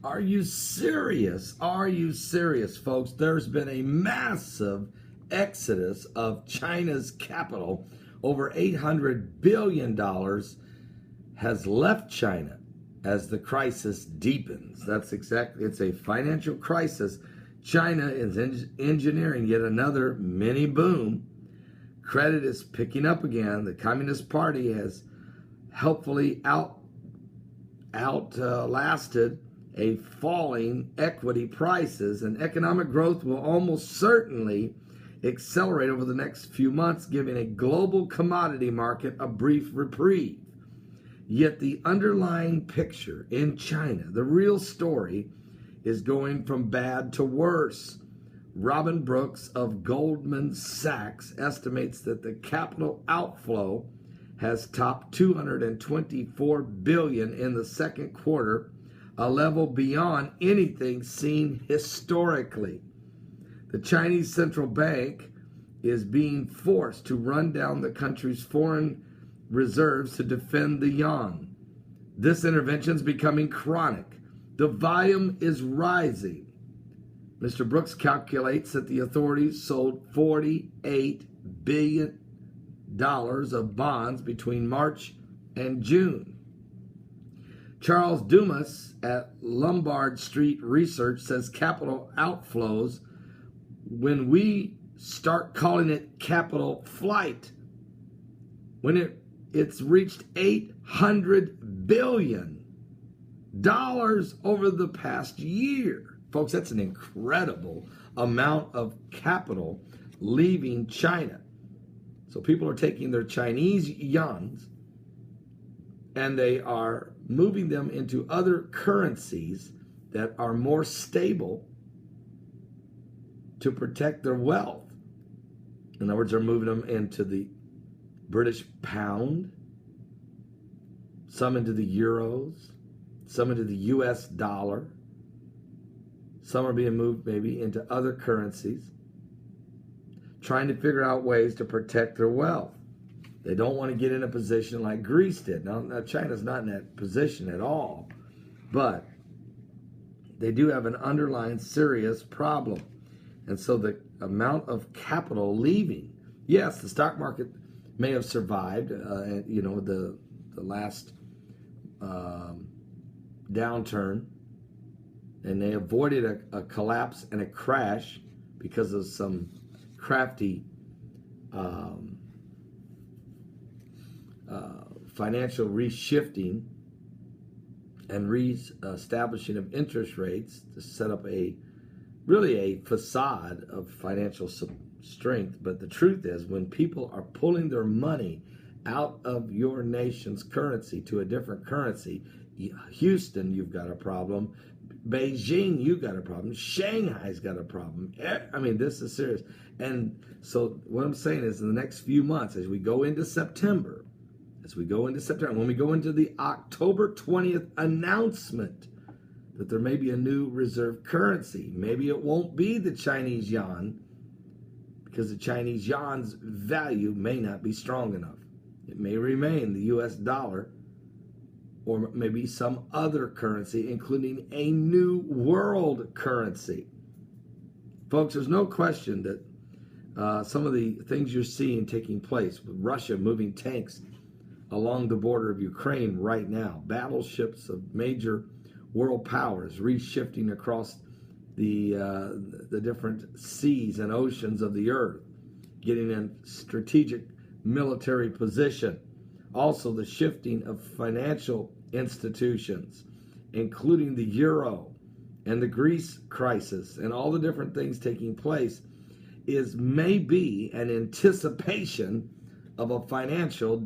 Are you serious? Are you serious, folks? There's been a massive exodus of China's capital. Over $800 billion has left China as the crisis deepens. That's exactly, it's a financial crisis. China is engineering yet another mini boom. Credit is picking up again. The Communist Party has helpfully outlasted a falling equity prices, and economic growth will almost certainly accelerate over the next few months, giving a global commodity market a brief reprieve. Yet the underlying picture in China, the real story, is going from bad to worse. Robin Brooks of Goldman Sachs estimates that the capital outflow has topped $224 billion in the second quarter, a level beyond anything seen historically. The Chinese central bank is being forced to run down the country's foreign reserves to defend the yuan. This intervention is becoming chronic. The volume is rising. Mr. Brooks calculates that the authorities sold $48 billion of bonds between March and June. Charles Dumas at Lombard Street Research says capital outflows, when we start calling it capital flight, when it's reached $800 billion over the past year. Folks, that's an incredible amount of capital leaving China. So people are taking their Chinese yuans and they are moving them into other currencies that are more stable to protect their wealth. In other words, they're moving them into the British pound, some into the euros, some into the US dollar. Some are being moved maybe into other currencies, trying to figure out ways to protect their wealth. They don't want to get in a position like Greece did. Now China's not in that position at all, but they do have an underlying serious problem. And so the amount of capital leaving, yes, the stock market may have survived, the last downturn, and they avoided a collapse and a crash because of some crafty financial reshifting and re-establishing of interest rates to set up a facade of financial strength. But the truth is, when people are pulling their money out of your nation's currency to a different currency, Houston, you've got a problem. Beijing, you've got a problem. Shanghai's got a problem. I mean, this is serious. And so what I'm saying is, in the next few months, as we go into September, when we go into the October 20th announcement that there may be a new reserve currency, maybe it won't be the Chinese yuan, because the Chinese yuan's value may not be strong enough. It may remain the US dollar, or maybe some other currency, including a new world currency. Folks, there's no question that some of the things you're seeing taking place, with Russia moving tanks along the border of Ukraine right now, battleships of major world powers reshifting across the different seas and oceans of the earth, getting in strategic military position. Also, the shifting of financial institutions, including the euro and the Greece crisis and all the different things taking place, is maybe an anticipation of a financial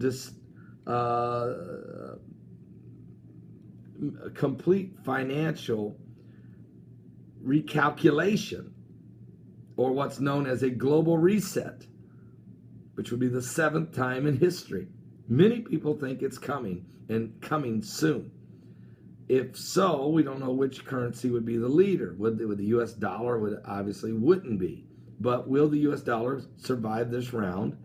complete financial recalculation, or what's known as a global reset, which would be the 7th time in history. Many people think it's coming, and coming soon. If so, we don't know which currency would be the leader. Would the US dollar wouldn't be. But will the US dollar survive this round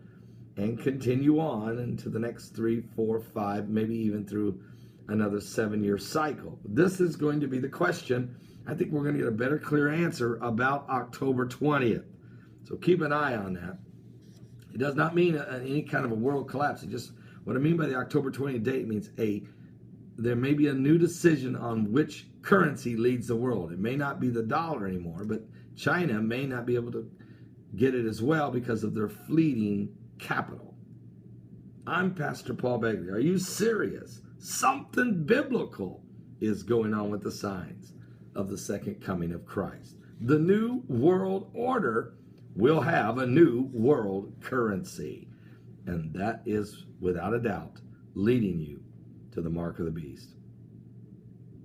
and continue on into the next 3, 4, 5, maybe even through another 7-year cycle. This is going to be the question. I think we're going to get a better, clear answer about October 20th. So keep an eye on that. It does not mean any kind of a world collapse. It just, what I mean by the October 20th date means there may be a new decision on which currency leads the world. It may not be the dollar anymore, but China may not be able to get it as well because of their fleeting capital. I'm Pastor Paul Begley. Are you serious? Something biblical is going on with the signs of the second coming of Christ. The new world order will have a new world currency. And that is, without a doubt, leading you to the mark of the beast.